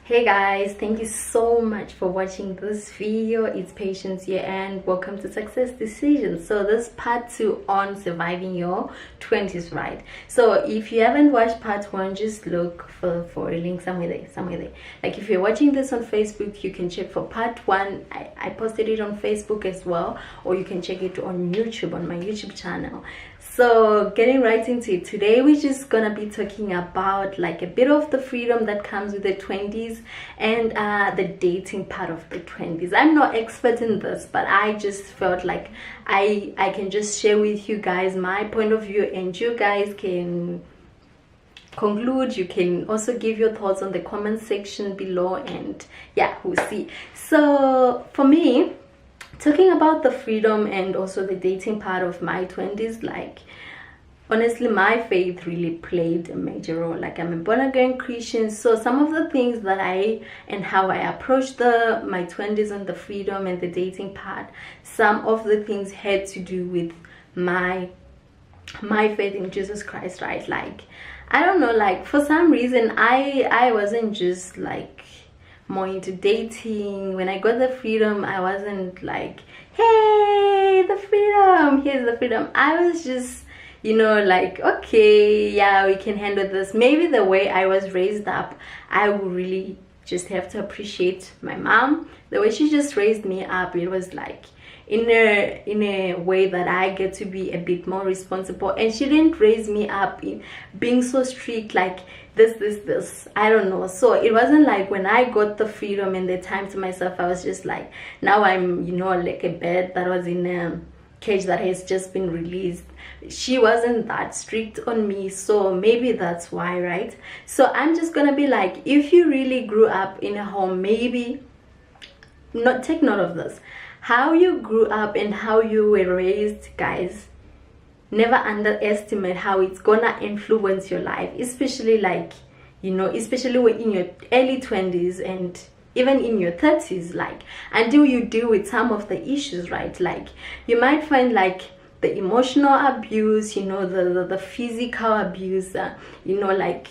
Hey guys, thank you so much for watching this video. It's Patience here and welcome to Success Decisions. So this part 2 on surviving your 20s, right? So if you haven't watched part 1, just look for a link somewhere there. Like if you're watching this on Facebook, you can check for part 1. I posted it on Facebook as well, or you can check it on YouTube, on my YouTube channel. So getting right into it, today we're just gonna be talking about like a bit of the freedom that comes with the 20s and the dating part of the 20s. I'm not expert in this, but I just felt like I can just share with you guys my point of view, and you guys can conclude. You can also give your thoughts on the comment section below, and yeah, we'll see. So for me, talking about the freedom and also the dating part of my 20s, like honestly my faith really played a major role. Like I'm a born-again Christian, so some of the things that how I approached my 20s and the freedom and the dating part, some of the things had to do with my faith in Jesus Christ, right? Like I don't know, like for some reason I wasn't just like more into dating. When I got the freedom, I wasn't like, hey, the freedom, here's the freedom. I was just, you know, like, okay, yeah, we can handle this. Maybe the way I was raised up, I would really just have to appreciate my mom. The way she just raised me up, it was like in a way that I get to be a bit more responsible. And she didn't raise me up in being so strict, like this, I don't know. So it wasn't like when I got the freedom and the time to myself, I was just like, now I'm, you know, like a bird that was in a cage that has just been released. She wasn't that strict on me, so maybe that's why, right? So I'm just gonna be like, if you really grew up in a home, maybe not, take note of this, how you grew up and how you were raised, guys. Never underestimate how it's gonna influence your life, especially like, you know, especially when in your early 20s and even in your 30s, like until you deal with some of the issues, right? Like you might find like the emotional abuse, you know, the physical abuse, you know, like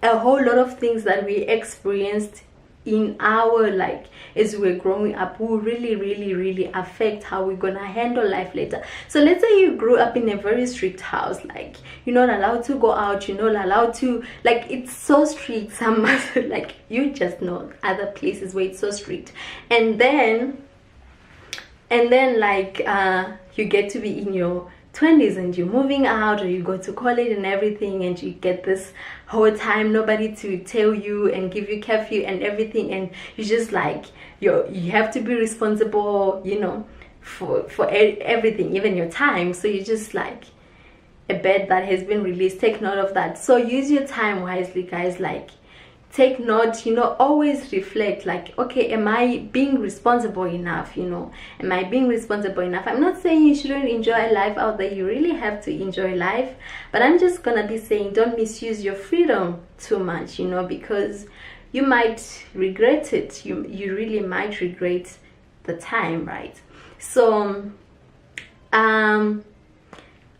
a whole lot of things that we experienced in our, like, as we're growing up, will really affect how we're gonna handle life later. So let's say you grew up in a very strict house, like you're not allowed to go out, you're not allowed to, like it's so strict. Some like you just know other places where it's so strict, and then like you get to be in your 20s and you're moving out, or you go to college and everything, and you get this whole time nobody to tell you and give you curfew and everything, and you just like you have to be responsible, you know, for everything, even your time. So you just like a bed that has been released. Take note of that. So use your time wisely, guys. Like take note, you know, always reflect, like, okay, am I being responsible enough? You know, am I being responsible enough? I'm not saying you shouldn't enjoy life out there. You really have to enjoy life, but I'm just gonna be saying, don't misuse your freedom too much, you know, because you might regret it. You really might regret the time, right? So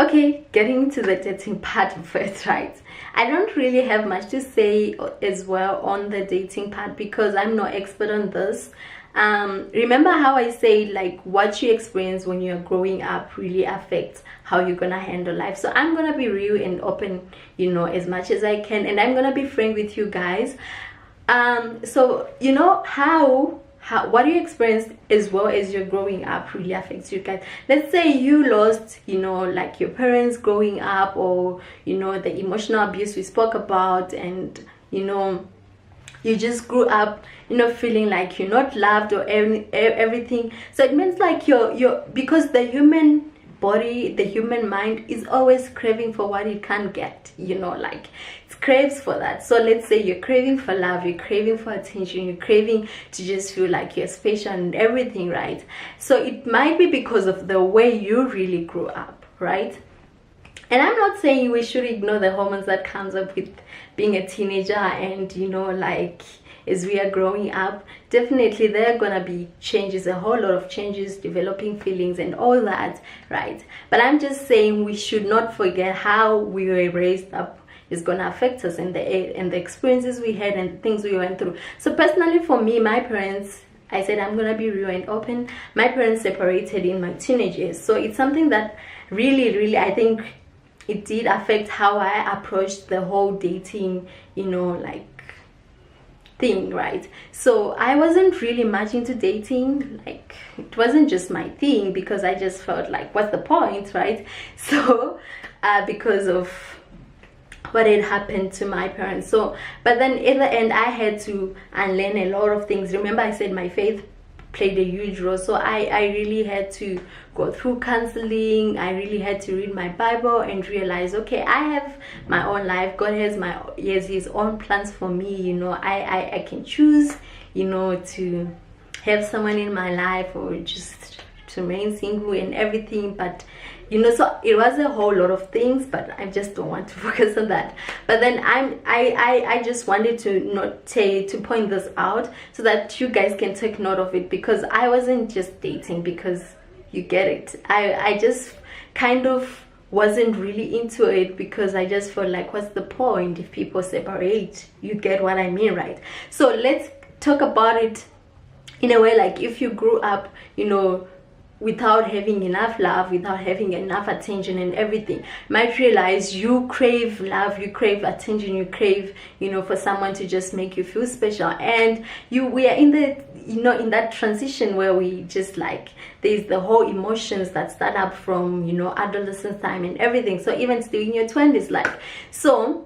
okay, getting into the dating part first, right? I don't really have much to say as well on the dating part because I'm not expert on this. Remember how I say, like, what you experience when you're growing up really affects how you're gonna handle life. So I'm gonna be real and open, you know, as much as I can, and I'm gonna be frank with you guys. So you know how what you experience as well as you're growing up really affects you, guys. Let's say you lost, you know, like your parents growing up, or you know, the emotional abuse we spoke about, and you know, you just grew up, you know, feeling like you're not loved or everything. So it means like you're because the human body, the human mind is always craving for what it can't get, you know, like it craves for that. So let's say you're craving for love, you're craving for attention, you're craving to just feel like you're special and everything, right? So it might be because of the way you really grew up, right? And I'm not saying we should ignore the hormones that comes up with being a teenager, and you know, like as we are growing up, definitely there are gonna be changes, a whole lot of changes, developing feelings and all that, right? But I'm just saying we should not forget how we were raised up, is going to affect us, and the experiences we had and things we went through. So personally for me, my parents, I said I'm gonna be real and open, my parents separated in my teenage years. So it's something that really I think it did affect how I approached the whole dating, you know, like thing, right? So I wasn't really much into dating. Like, it wasn't just my thing, because I just felt like, what's the point, right? So because of what had happened to my parents. So but then in the end, I had to unlearn a lot of things. Remember I said my faith played a huge role. So I really had to go through counseling. I really had to read my Bible and realize, okay, I have my own life. God has his own plans for me. You know, I can choose, you know, to have someone in my life or just to remain single and everything. But you know, so it was a whole lot of things, but I just don't want to focus on that. But then I just wanted to point this out so that you guys can take note of it, because I wasn't just dating because you get it. I just kind of wasn't really into it because I just felt like, what's the point if people separate? You get what I mean, right? So let's talk about it in a way, like if you grew up, you know, without having enough love, without having enough attention and everything, you might realize you crave love, you crave attention, you crave, you know, for someone to just make you feel special. And we are in the, you know, in that transition where we just like, there's the whole emotions that start up from, you know, adolescence time and everything. So even still in your 20s, like, so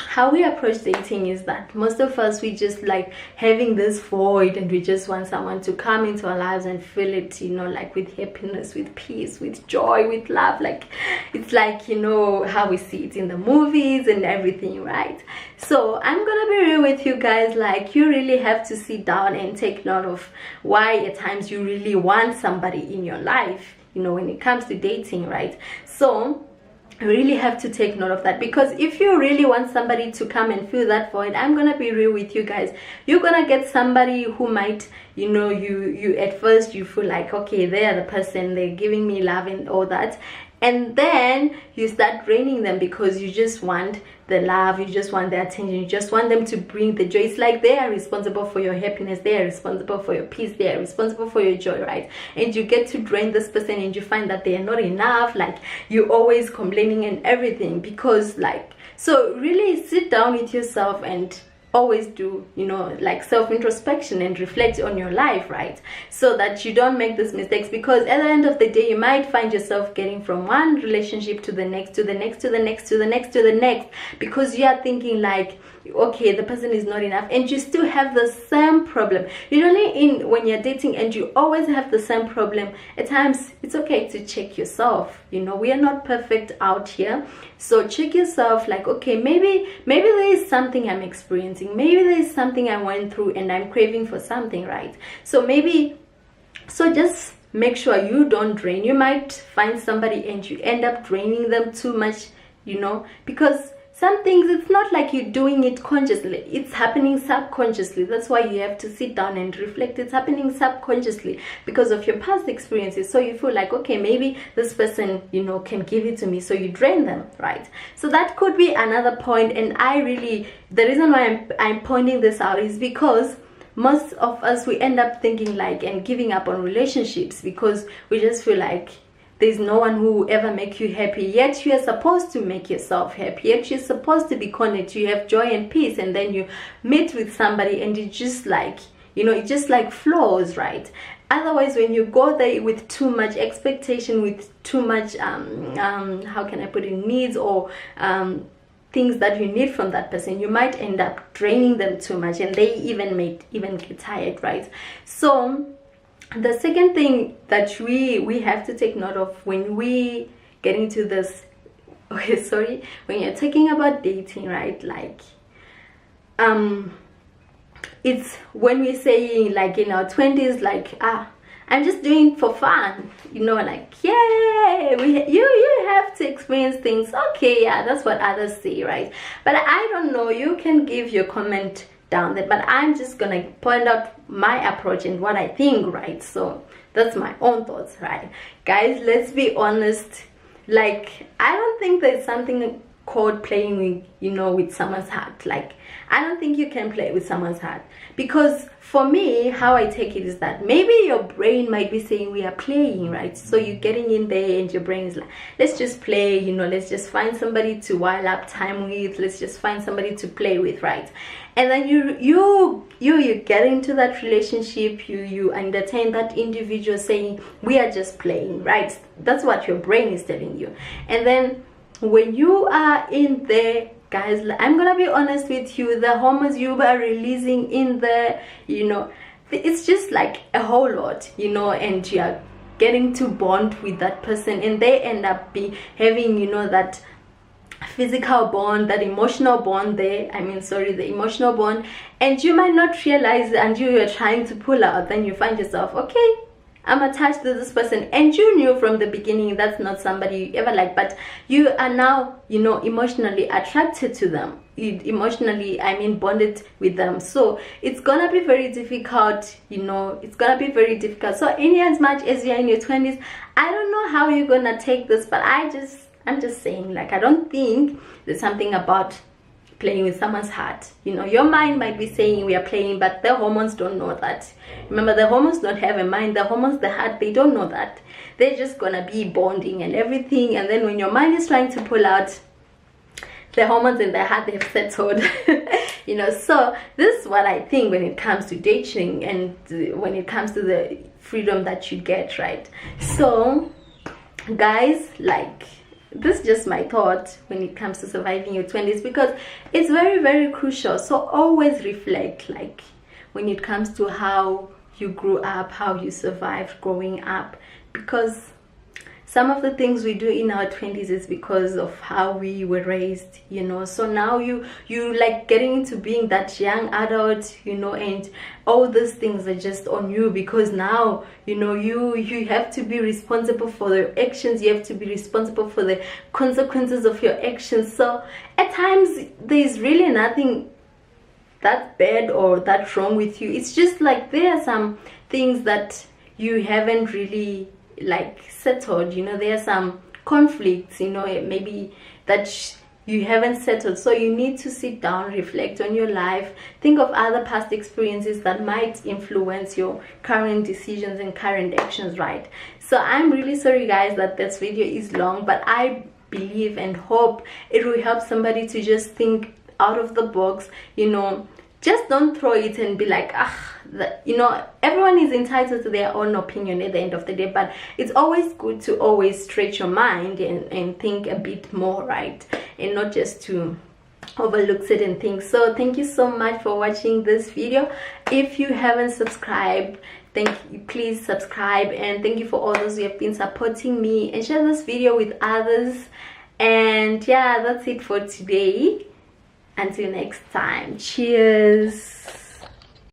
how we approach dating is that most of us, we just like having this void, and we just want someone to come into our lives and fill it, you know, like with happiness, with peace, with joy, with love. Like, it's like, you know, how we see it in the movies and everything, right? So I'm gonna be real with you guys. Like, you really have to sit down and take note of why at times you really want somebody in your life, you know, when it comes to dating, right? So I really have to take note of that, because if you really want somebody to come and fill that void, I'm gonna be real with you guys, you're gonna get somebody who might, you know, you at first you feel like, okay, they are the person, they're giving me love and all that, and then you start draining them because you just want the love, you just want the attention, you just want them to bring the joy. It's like they are responsible for your happiness, they are responsible for your peace, they are responsible for your joy, right? And you get to drain this person and you find that they are not enough, like you're always complaining and everything, because like, so really sit down with yourself and always do, you know, like self-introspection and reflect on your life, right? So that you don't make these mistakes, because at the end of the day you might find yourself getting from one relationship to the next, to the next, to the next, to the next, to the next, because you are thinking like, okay, the person is not enough, and you still have the same problem. Usually when you're dating and you always have the same problem, at times it's okay to check yourself. You know, we are not perfect out here, so check yourself, like, okay, maybe there is something I'm experiencing, maybe there is something I went through and I'm craving for something, right? So just make sure you don't drain. You might find somebody and you end up draining them too much, you know, because some things, it's not like you're doing it consciously, it's happening subconsciously. That's why you have to sit down and reflect. It's happening subconsciously because of your past experiences. So you feel like, okay, maybe this person, you know, can give it to me, so you drain them, right? So that could be another point. And the reason why I'm pointing this out is because most of us, we end up thinking like and giving up on relationships because we just feel like there's no one who will ever make you happy. Yet you are supposed to make yourself happy. Yet you're supposed to be connected. You have joy and peace, and then you meet with somebody and it just like, you know, it just like flows, right? Otherwise, when you go there with too much expectation, with too much how can I put it, needs or things that you need from that person, you might end up draining them too much, and they even get tired, right? So the second thing that we have to take note of when we get into this, okay, sorry, when you're talking about dating, right? Like, it's when we're saying like in our 20s, like, I'm just doing it for fun, you know, like, yeah, you have to experience things. Okay, yeah, that's what others say, right? But I don't know, you can give your comment down there, but I'm just gonna point out my approach and what I think, right? So that's my own thoughts, right? Guys, let's be honest, like, I don't think there's something called playing with, you know, with someone's heart. Like, I don't think you can play with someone's heart, because for me, how I take it is that maybe your brain might be saying we are playing, right? So you're getting in there and your brain is like, let's just play, you know, let's just find somebody to while up time with, let's just find somebody to play with, right? And then you get into that relationship, you entertain that individual saying we are just playing, right? That's what your brain is telling you. And then when you are in there, guys, I'm gonna be honest with you, the hormones you are releasing in there, you know, it's just like a whole lot, you know, and you are getting to bond with that person, and they end up having, you know, that physical bond, that emotional bond there, the emotional bond, and you might not realize until you're trying to pull out, then you find yourself, okay, I'm attached to this person, and you knew from the beginning that's not somebody you ever liked, but you are now, you know, emotionally attracted to them, emotionally bonded with them. So it's gonna be very difficult, you know, it's gonna be very difficult. So in as much as you're in your 20s, I don't know how you're gonna take this, but I'm just saying, like, I don't think there's something about playing with someone's heart. You know, your mind might be saying we are playing, but the hormones don't know that. Remember, the hormones don't have a mind. The hormones, the heart, they don't know that. They're just gonna be bonding and everything, and then when your mind is trying to pull out, the hormones in the heart, they've settled. You know, so this is what I think when it comes to dating and when it comes to the freedom that you get, right? So guys, like, this is just my thought when it comes to surviving your 20s, because it's very, very crucial. So always reflect, like, when it comes to how you grew up, how you survived growing up, because some of the things we do in our 20s is because of how we were raised, you know. So now you like getting into being that young adult, you know, and all these things are just on you, because now, you know, you have to be responsible for your actions, you have to be responsible for the consequences of your actions. So at times there's really nothing that bad or that wrong with you. It's just like there are some things that you haven't really like settled, you know. There are some conflicts, you know, maybe that you haven't settled. So you need to sit down, reflect on your life, think of other past experiences that might influence your current decisions and current actions, right? So I'm really sorry guys that this video is long, but I believe and hope it will help somebody to just think out of the box, you know. Just don't throw it and be like, you know, everyone is entitled to their own opinion at the end of the day, but it's always good to always stretch your mind and think a bit more, right? And not just to overlook certain things. So thank you so much for watching this video. If you haven't subscribed, thank you, please subscribe, and thank you for all those who have been supporting me, and share this video with others. And yeah, that's it for today. Until next time, cheers.